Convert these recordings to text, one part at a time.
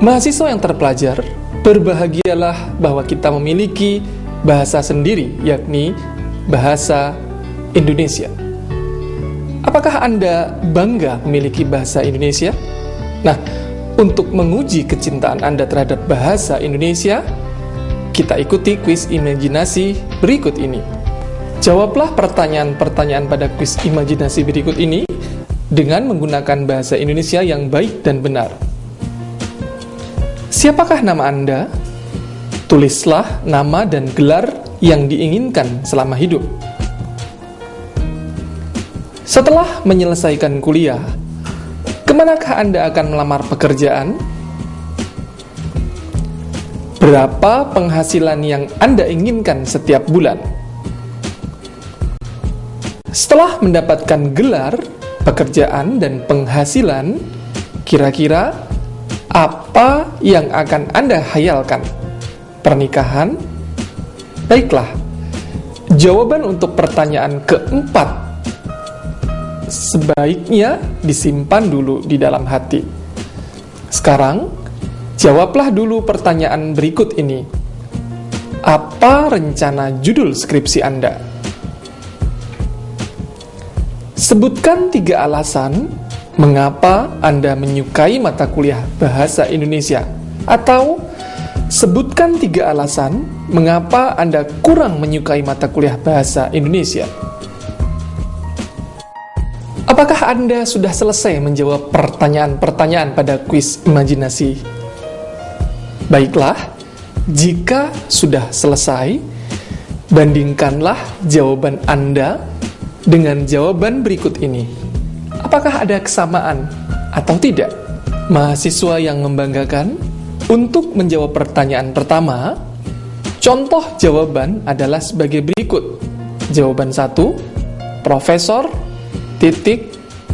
Mahasiswa yang terpelajar, berbahagialah bahwa kita memiliki bahasa sendiri, yakni bahasa Indonesia. Apakah Anda bangga memiliki bahasa Indonesia? Nah, untuk menguji kecintaan Anda terhadap bahasa Indonesia, kita ikuti kuis imajinasi berikut ini. Jawablah pertanyaan-pertanyaan pada kuis imajinasi berikut ini dengan menggunakan bahasa Indonesia yang baik dan benar. Siapakah nama Anda? Tulislah nama dan gelar yang diinginkan selama hidup. Setelah menyelesaikan kuliah, kemanakah Anda akan melamar pekerjaan? Berapa penghasilan yang Anda inginkan setiap bulan? Setelah mendapatkan gelar, pekerjaan, dan penghasilan, kira-kira apa yang akan Anda hayalkan? Pernikahan? Baiklah, jawaban untuk pertanyaan keempat sebaiknya disimpan dulu di dalam hati. Sekarang, jawablah dulu pertanyaan berikut ini. Apa rencana judul skripsi Anda? Sebutkan 3 alasan mengapa Anda menyukai mata kuliah bahasa Indonesia, atau sebutkan 3 alasan mengapa Anda kurang menyukai mata kuliah bahasa Indonesia. Apakah Anda sudah selesai menjawab pertanyaan-pertanyaan pada kuis imajinasi? Baiklah, jika sudah selesai, bandingkanlah jawaban Anda dengan jawaban berikut ini. Apakah ada kesamaan atau tidak? Mahasiswa yang membanggakan, untuk menjawab pertanyaan pertama, contoh jawaban adalah sebagai berikut. Jawaban 1, Profesor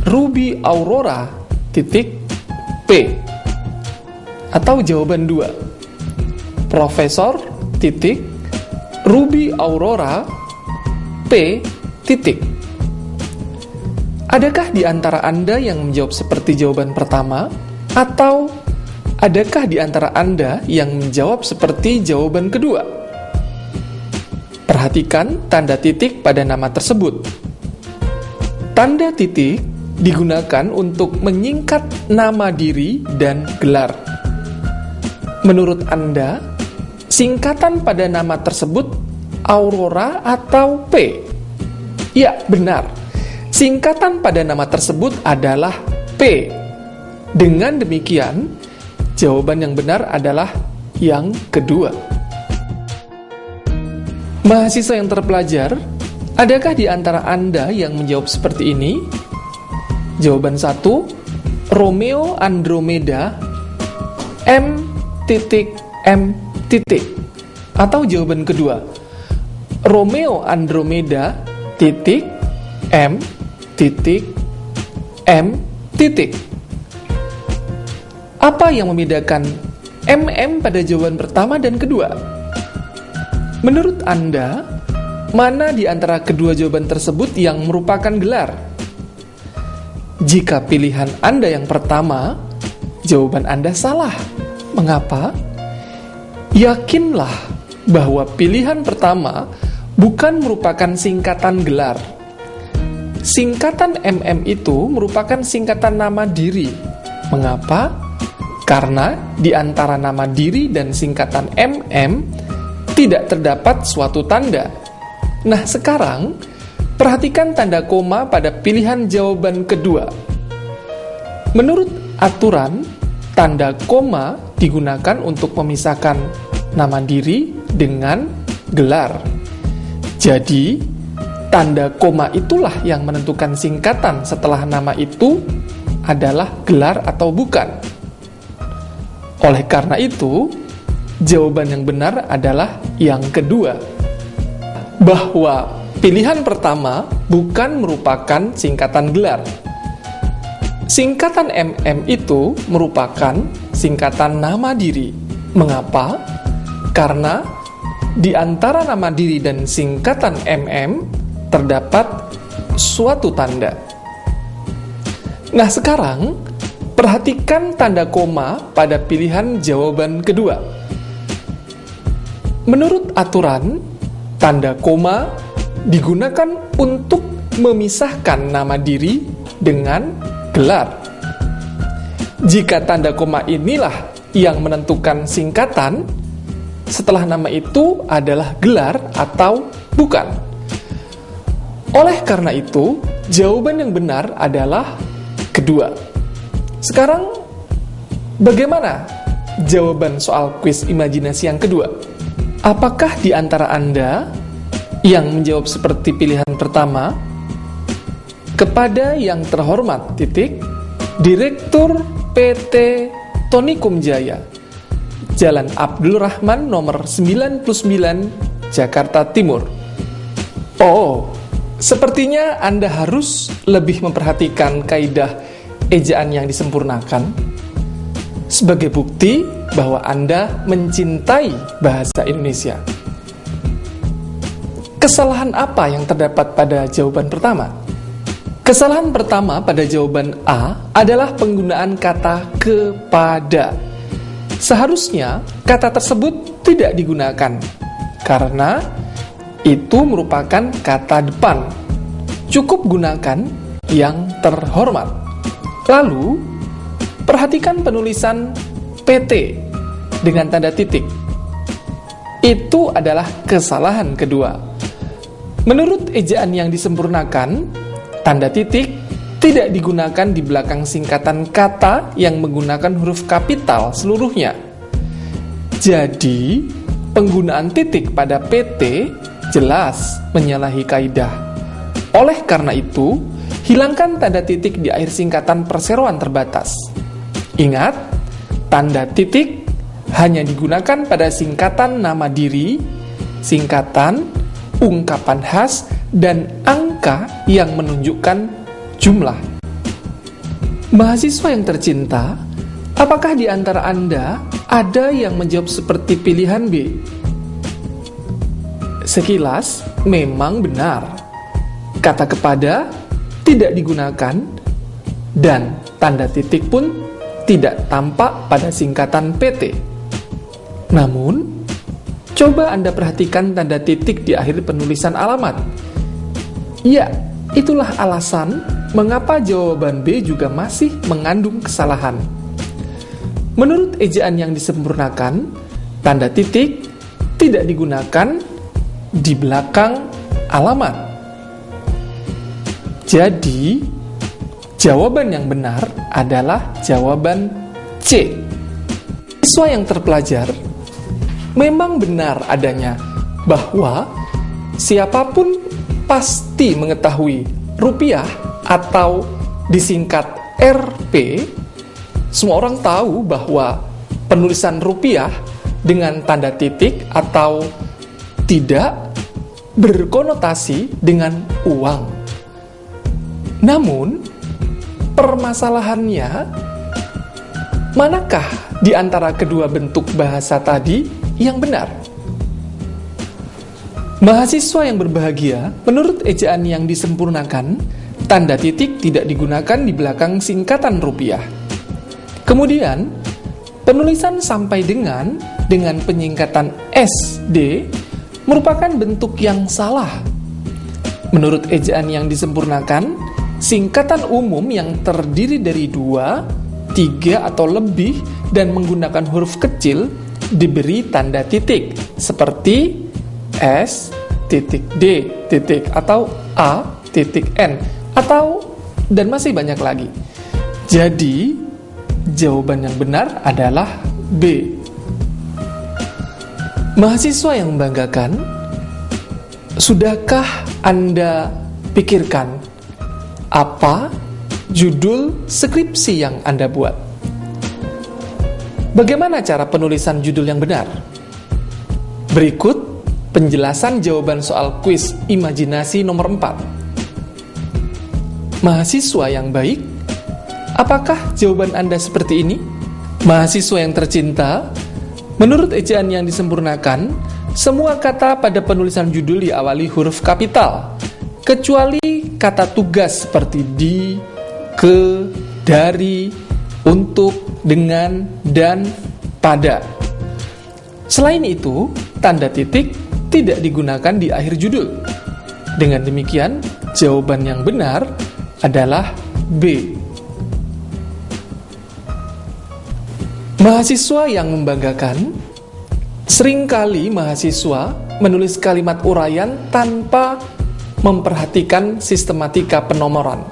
Ruby Aurora P. Atau jawaban 2, Profesor Ruby Aurora P. Adakah di antara Anda yang menjawab seperti jawaban pertama, atau adakah di antara Anda yang menjawab seperti jawaban kedua? Perhatikan tanda titik pada nama tersebut. Tanda titik digunakan untuk menyingkat nama diri dan gelar. Menurut Anda, singkatan pada nama tersebut Aurora atau P? Ya, benar. Singkatan pada nama tersebut adalah P. Dengan demikian, jawaban yang benar adalah yang kedua. Mahasiswa yang terpelajar, adakah di antara Anda yang menjawab seperti ini? Jawaban 1, Romeo Andromeda M. Atau jawaban kedua, Romeo Andromeda M. Apa yang membedakan MM pada jawaban pertama dan kedua? Menurut Anda, mana di antara kedua jawaban tersebut yang merupakan gelar? Jika pilihan Anda yang pertama, jawaban Anda salah. Mengapa? Yakinlah bahwa pilihan pertama bukan merupakan singkatan gelar. Singkatan MM itu merupakan singkatan nama diri. Mengapa? Karena di antara nama diri dan singkatan MM tidak terdapat suatu tanda. Nah, sekarang perhatikan tanda koma pada pilihan jawaban kedua. Menurut aturan, tanda koma digunakan untuk memisahkan nama diri dengan gelar. Jadi, tanda koma itulah yang menentukan singkatan setelah nama itu adalah gelar atau bukan. Oleh karena itu, jawaban yang benar adalah yang kedua, bahwa pilihan pertama bukan merupakan singkatan gelar. Singkatan MM itu merupakan singkatan nama diri. Mengapa? Karena di antara nama diri dan singkatan MM terdapat suatu tanda. Nah, sekarang Perhatikan tanda koma pada pilihan jawaban kedua. Menurut aturan, tanda koma digunakan untuk memisahkan nama diri dengan gelar. Jika tanda koma inilah yang menentukan singkatan, setelah nama itu adalah gelar atau bukan. Oleh karena itu, jawaban yang benar adalah kedua. Sekarang, bagaimana jawaban soal kuis imajinasi yang kedua? Apakah di antara Anda yang menjawab seperti pilihan pertama? Kepada yang terhormat, Direktur PT Tonikum Jaya, Jalan Abdul Rahman nomor 99, Jakarta Timur. Oh, sepertinya Anda harus lebih memperhatikan kaidah ejaan yang disempurnakan sebagai bukti bahwa Anda mencintai bahasa Indonesia. Kesalahan apa yang terdapat pada jawaban pertama? Kesalahan pertama pada jawaban A adalah penggunaan kata kepada. Seharusnya kata tersebut tidak digunakan karena itu merupakan kata depan. Cukup gunakan yang terhormat. Lalu, perhatikan penulisan PT dengan tanda titik. Itu adalah kesalahan kedua. Menurut ejaan yang disempurnakan, tanda titik tidak digunakan di belakang singkatan kata yang menggunakan huruf kapital seluruhnya. Jadi, penggunaan titik pada PT jelas menyalahi kaidah. Oleh karena itu, hilangkan tanda titik di akhir singkatan perseroan terbatas. Ingat, tanda titik hanya digunakan pada singkatan nama diri, singkatan, ungkapan khas, dan angka yang menunjukkan jumlah. Mahasiswa yang tercinta, apakah di antara Anda ada yang menjawab seperti pilihan B? Sekilas, memang benar. Kata kepada tidak digunakan dan tanda titik pun tidak tampak pada singkatan PT. Namun, coba Anda perhatikan tanda titik di akhir penulisan alamat. Ya, itulah alasan mengapa jawaban B juga masih mengandung kesalahan. Menurut ejaan yang disempurnakan, tanda titik tidak digunakan di belakang alamat. Jadi, jawaban yang benar adalah jawaban C. Siswa yang terpelajar, memang benar adanya bahwa siapapun pasti mengetahui rupiah atau disingkat Rp. Semua orang tahu bahwa penulisan rupiah dengan tanda titik atau tidak berkonotasi dengan uang. Namun, permasalahannya, manakah di antara kedua bentuk bahasa tadi yang benar? Mahasiswa yang berbahagia, menurut ejaan yang disempurnakan, tanda titik tidak digunakan di belakang singkatan rupiah. Kemudian, penulisan sampai dengan penyingkatan SD merupakan bentuk yang salah. Menurut ejaan yang disempurnakan, singkatan umum yang terdiri dari 2, 3 atau lebih dan menggunakan huruf kecil diberi tanda titik seperti S, titik D, titik atau A, titik N atau dan masih banyak lagi. Jadi, jawaban yang benar adalah B. Mahasiswa yang membanggakan, sudahkah Anda pikirkan apa judul skripsi yang Anda buat? Bagaimana cara penulisan judul yang benar? Berikut penjelasan jawaban soal kuis imajinasi nomor 4. Mahasiswa yang baik, apakah jawaban Anda seperti ini? Mahasiswa yang tercinta, menurut ejaan yang disempurnakan, semua kata pada penulisan judul diawali huruf kapital, kecuali kata tugas seperti di, ke, dari, untuk, dengan, dan, pada. Selain itu, tanda titik tidak digunakan di akhir judul. Dengan demikian, jawaban yang benar adalah B. Mahasiswa yang membanggakan. Seringkali mahasiswa menulis kalimat uraian tanpa memperhatikan sistematika penomoran.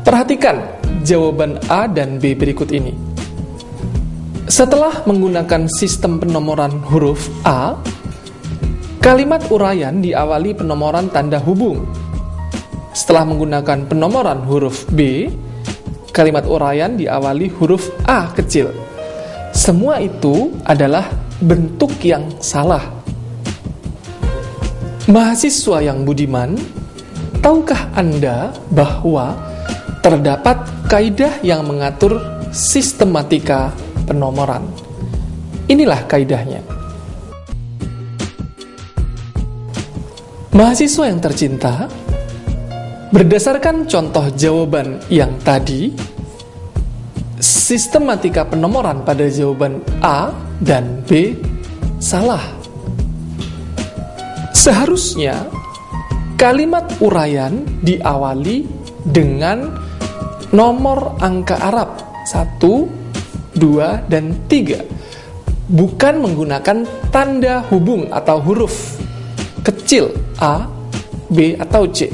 Perhatikan jawaban A dan B berikut ini. Setelah menggunakan sistem penomoran huruf A, kalimat uraian diawali penomoran tanda hubung. Setelah menggunakan penomoran huruf B, kalimat uraian diawali huruf A kecil. Semua itu adalah bentuk yang salah. Mahasiswa yang budiman, tahukah Anda bahwa terdapat kaidah yang mengatur sistematika penomoran? Inilah kaidahnya. Mahasiswa yang tercinta, berdasarkan contoh jawaban yang tadi, sistematika penomoran pada jawaban A dan B salah. Seharusnya kalimat uraian diawali dengan nomor angka Arab 1, 2, dan 3, bukan menggunakan tanda hubung atau huruf kecil A, B, atau C.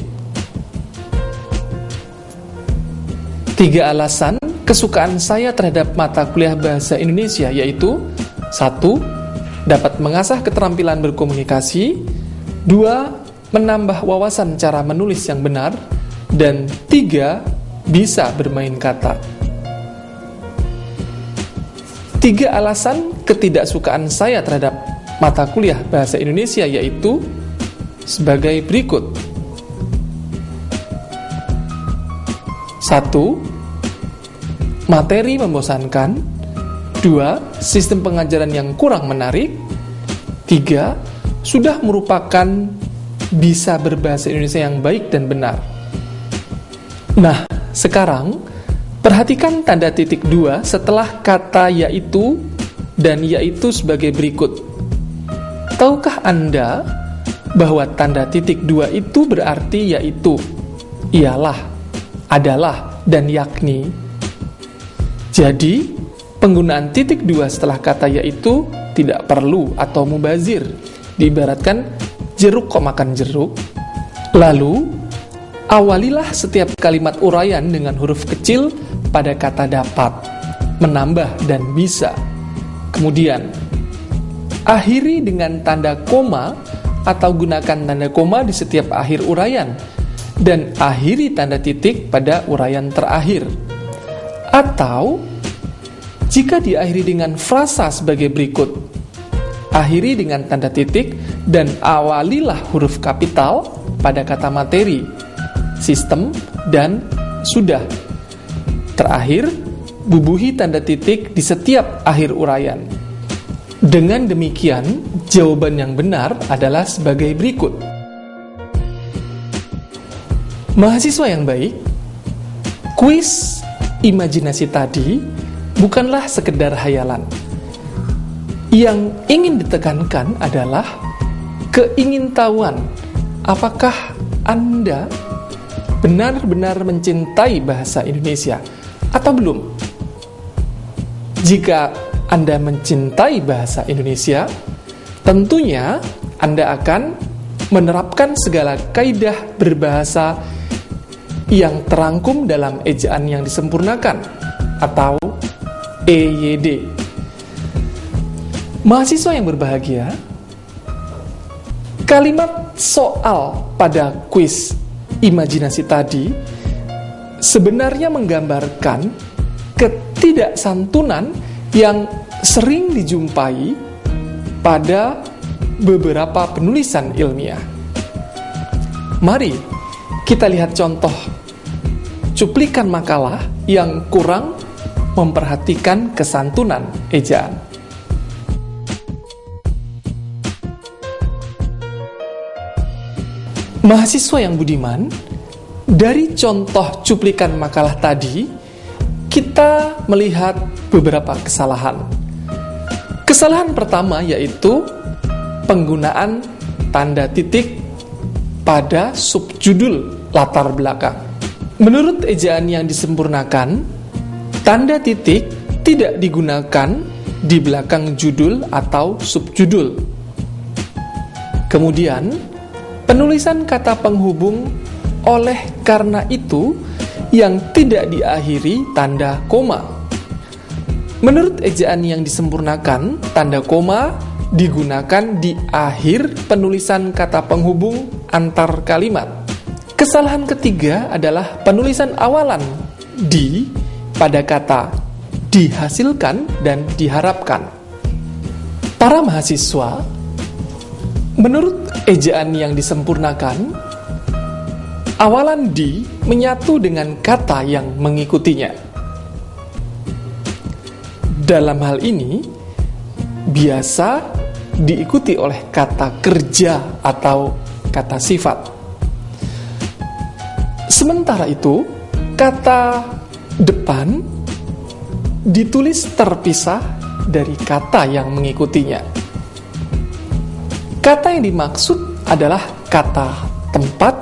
3 alasan kesukaan saya terhadap mata kuliah bahasa Indonesia yaitu: 1. Dapat mengasah keterampilan berkomunikasi. 2. Menambah wawasan cara menulis yang benar. Dan 3. Bisa bermain kata. 3 alasan ketidaksukaan saya terhadap mata kuliah bahasa Indonesia yaitu sebagai berikut. 1. Materi membosankan. 2. Sistem pengajaran yang kurang menarik. 3. Sudah merupakan bisa berbahasa Indonesia yang baik dan benar. Nah, sekarang perhatikan tanda titik 2 setelah kata yaitu dan yaitu sebagai berikut. Tahukah Anda bahwa tanda titik 2 itu berarti yaitu, ialah, adalah, dan yakni? Jadi, penggunaan titik 2 setelah kata yaitu tidak perlu atau mubazir, diibaratkan jeruk kok makan jeruk. Lalu, awalilah setiap kalimat uraian dengan huruf kecil pada kata dapat, menambah, dan bisa. Kemudian, akhiri dengan tanda koma atau gunakan tanda koma di setiap akhir uraian, dan akhiri tanda titik pada uraian terakhir. Atau, jika diakhiri dengan frasa sebagai berikut, akhiri dengan tanda titik dan awalilah huruf kapital pada kata materi, sistem, dan sudah. Terakhir, bubuhi tanda titik di setiap akhir uraian. Dengan demikian, jawaban yang benar adalah sebagai berikut. Mahasiswa yang baik, kuis imajinasi tadi bukanlah sekedar hayalan. Yang ingin ditekankan adalah keingintahuan. Apakah Anda benar-benar mencintai bahasa Indonesia atau belum? Jika Anda mencintai bahasa Indonesia, tentunya Anda akan menerapkan segala kaidah berbahasa yang terangkum dalam ejaan yang disempurnakan atau EYD. Mahasiswa yang berbahagia, kalimat soal pada kuis imajinasi tadi sebenarnya menggambarkan ketidaksantunan yang sering dijumpai pada beberapa penulisan ilmiah. Mari kita lihat contoh cuplikan makalah yang kurang memperhatikan kesantunan ejaan. Mahasiswa yang budiman, dari contoh cuplikan makalah tadi, kita melihat beberapa kesalahan. Kesalahan pertama yaitu penggunaan tanda titik pada subjudul latar belakang. Menurut ejaan yang disempurnakan, tanda titik tidak digunakan di belakang judul atau subjudul. Kemudian, penulisan kata penghubung oleh karena itu yang tidak diakhiri tanda koma. Menurut ejaan yang disempurnakan, tanda koma digunakan di akhir penulisan kata penghubung antar kalimat. Kesalahan ketiga adalah penulisan awalan di pada kata dihasilkan dan diharapkan. Para mahasiswa, menurut ejaan yang disempurnakan, awalan di menyatu dengan kata yang mengikutinya. Dalam hal ini, biasa diikuti oleh kata kerja atau kata sifat. Sementara itu, kata depan ditulis terpisah dari kata yang mengikutinya. Kata yang dimaksud adalah kata tempat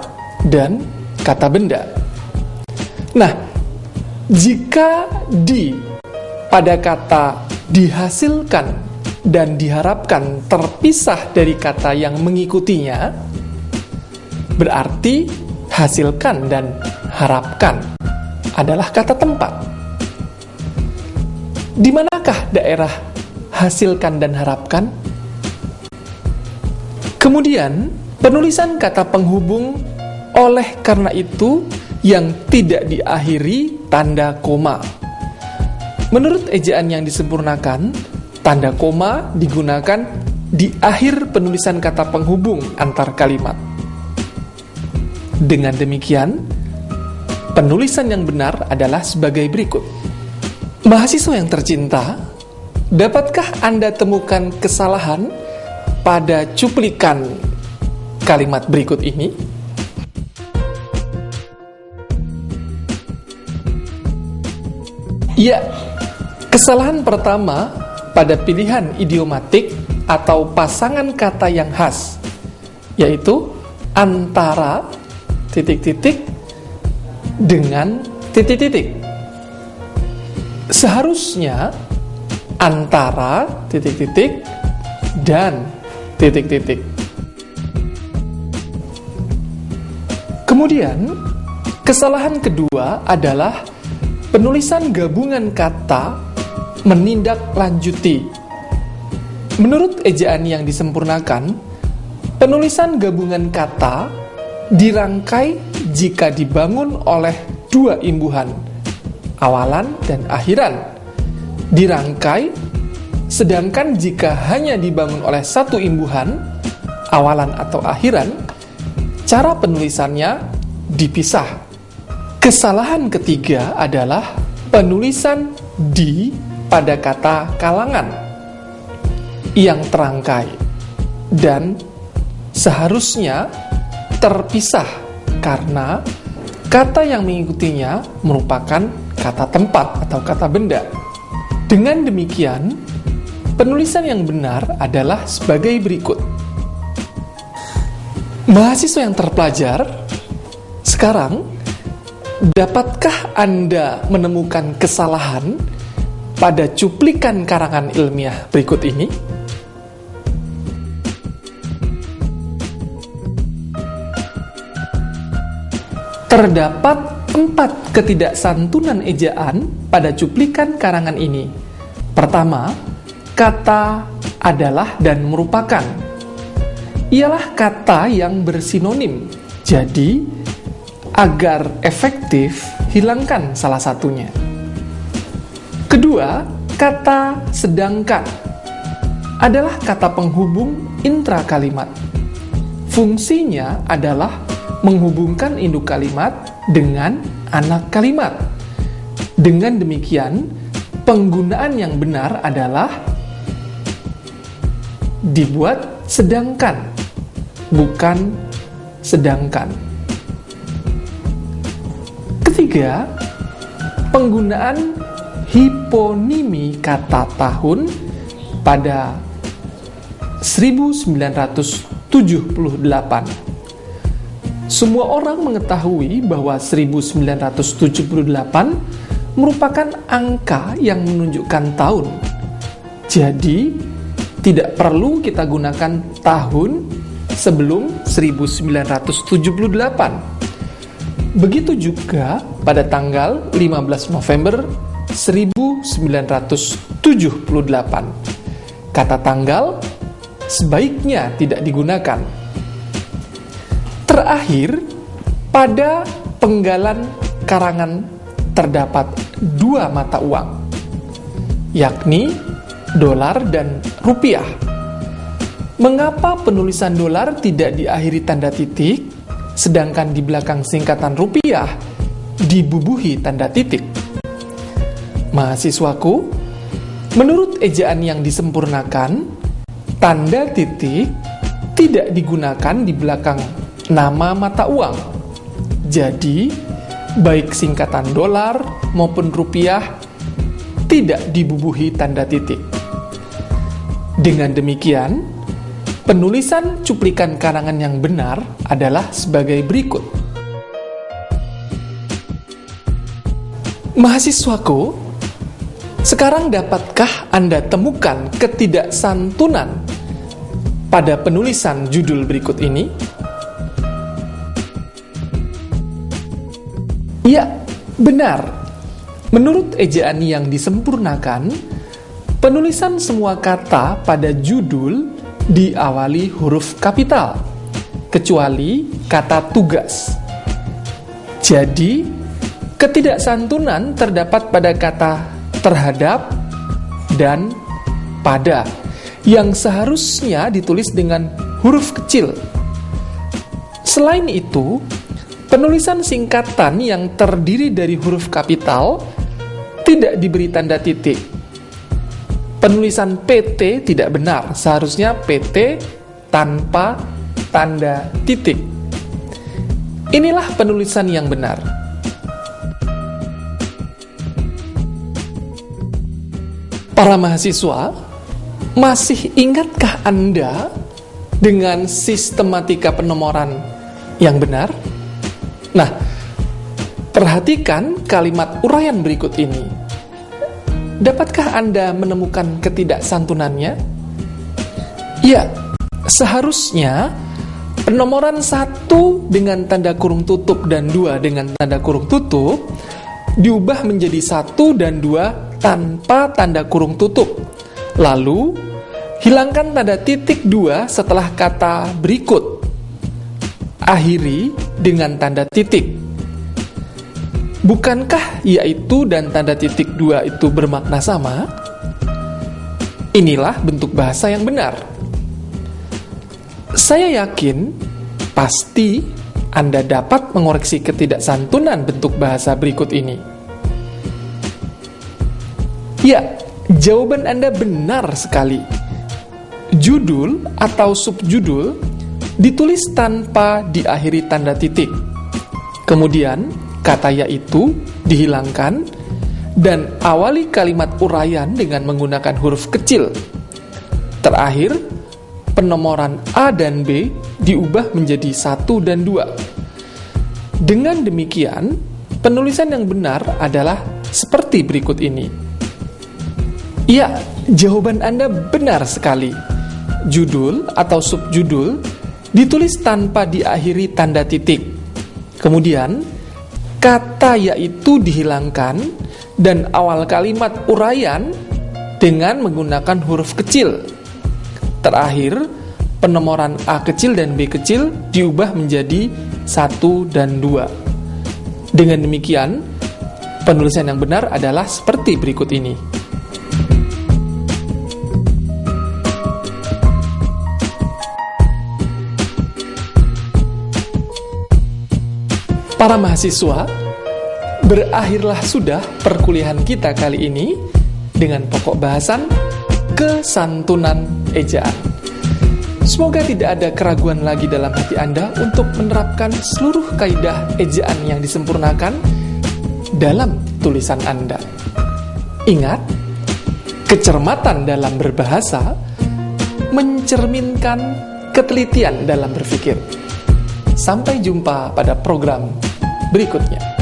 dan kata benda. Nah, jika di pada kata dihasilkan dan diharapkan terpisah dari kata yang mengikutinya, berarti hasilkan dan harapkan adalah kata tempat. Di manakah daerah hasilkan dan harapkan? Kemudian, penulisan kata penghubung oleh karena itu yang tidak diakhiri tanda koma. Menurut ejaan yang disempurnakan, tanda koma digunakan di akhir penulisan kata penghubung antar kalimat. Dengan demikian, penulisan yang benar adalah sebagai berikut. Mahasiswa yang tercinta, dapatkah Anda temukan kesalahan pada cuplikan kalimat berikut ini? Ya, kesalahan pertama pada pilihan idiomatik atau pasangan kata yang khas, yaitu antara titik-titik dengan titik-titik. Seharusnya antara titik-titik dan titik-titik. Kemudian, kesalahan kedua adalah penulisan gabungan kata menindaklanjuti. Menurut ejaan yang disempurnakan, penulisan gabungan kata dirangkai jika dibangun oleh dua imbuhan, awalan dan akhiran. Dirangkai, sedangkan jika hanya dibangun oleh satu imbuhan, awalan atau akhiran, cara penulisannya dipisah. Kesalahan ketiga adalah penulisan di pada kata kalangan yang terangkai dan seharusnya terpisah karena kata yang mengikutinya merupakan kata tempat atau kata benda. Dengan demikian, penulisan yang benar adalah sebagai berikut. Mahasiswa yang terpelajar, sekarang dapatkah Anda menemukan kesalahan pada cuplikan karangan ilmiah berikut ini? Terdapat 4 ketidaksantunan ejaan pada cuplikan karangan ini. Pertama, kata adalah dan merupakan. Ialah kata yang bersinonim. Jadi, agar efektif, hilangkan salah satunya. Kedua, kata sedangkan adalah kata penghubung intra kalimat. Fungsinya adalah menghubungkan induk kalimat dengan anak kalimat. Dengan demikian, penggunaan yang benar adalah dibuat sedangkan, bukan sedangkan. Ketiga, penggunaan toponimi kata tahun pada 1978. Semua orang mengetahui bahwa 1978 merupakan angka yang menunjukkan tahun. Jadi, tidak perlu kita gunakan tahun sebelum 1978. Begitu juga pada tanggal 15 November 1978. Kata tanggal sebaiknya tidak digunakan. Terakhir, pada penggalan karangan terdapat dua mata uang, yakni dolar dan rupiah. Mengapa penulisan dolar tidak diakhiri tanda titik, sedangkan di belakang singkatan rupiah dibubuhi tanda titik? Mahasiswaku, menurut ejaan yang disempurnakan, tanda titik tidak digunakan di belakang nama mata uang. Jadi, baik singkatan dolar maupun rupiah tidak dibubuhi tanda titik. Dengan demikian, penulisan cuplikan karangan yang benar adalah sebagai berikut. Mahasiswaku, sekarang dapatkah Anda temukan ketidaksantunan pada penulisan judul berikut ini? Ya, benar. Menurut ejaan yang disempurnakan, penulisan semua kata pada judul diawali huruf kapital, kecuali kata tugas. Jadi, ketidaksantunan terdapat pada kata terhadap dan pada, yang seharusnya ditulis dengan huruf kecil. Selain itu, penulisan singkatan yang terdiri dari huruf kapital tidak diberi tanda titik. Penulisan PT tidak benar, seharusnya PT tanpa tanda titik. Inilah penulisan yang benar. Para mahasiswa, masih ingatkah Anda dengan sistematika penomoran yang benar? Nah, perhatikan kalimat uraian berikut ini. Dapatkah Anda menemukan ketidaksantunannya? Ya, seharusnya penomoran 1 dengan tanda kurung tutup dan 2 dengan tanda kurung tutup diubah menjadi 1 dan 2 tanpa tanda kurung tutup. Lalu, hilangkan tanda titik 2 setelah kata berikut. Akhiri dengan tanda titik. Bukankah yaitu dan tanda titik 2 itu bermakna sama? Inilah bentuk bahasa yang benar. Saya yakin pasti Anda dapat mengoreksi ketidaksantunan bentuk bahasa berikut ini. Ya, jawaban Anda benar sekali. Judul atau subjudul ditulis tanpa diakhiri tanda titik. Kemudian, kata yaitu dihilangkan dan awali kalimat uraian dengan menggunakan huruf kecil. Terakhir, penomoran A dan B diubah menjadi 1 dan 2. Dengan demikian, penulisan yang benar adalah seperti berikut ini. Ya, jawaban Anda benar sekali. Judul atau subjudul ditulis tanpa diakhiri tanda titik. Kemudian, kata yaitu dihilangkan dan awal kalimat uraian dengan menggunakan huruf kecil. Terakhir, penomoran A kecil dan B kecil diubah menjadi 1 dan 2. Dengan demikian, penulisan yang benar adalah seperti berikut ini. Para mahasiswa, berakhirlah sudah perkuliahan kita kali ini dengan pokok bahasan kesantunan ejaan. Semoga tidak ada keraguan lagi dalam hati Anda untuk menerapkan seluruh kaidah ejaan yang disempurnakan dalam tulisan Anda. Ingat, kecermatan dalam berbahasa mencerminkan ketelitian dalam berpikir. Sampai jumpa pada program berikutnya.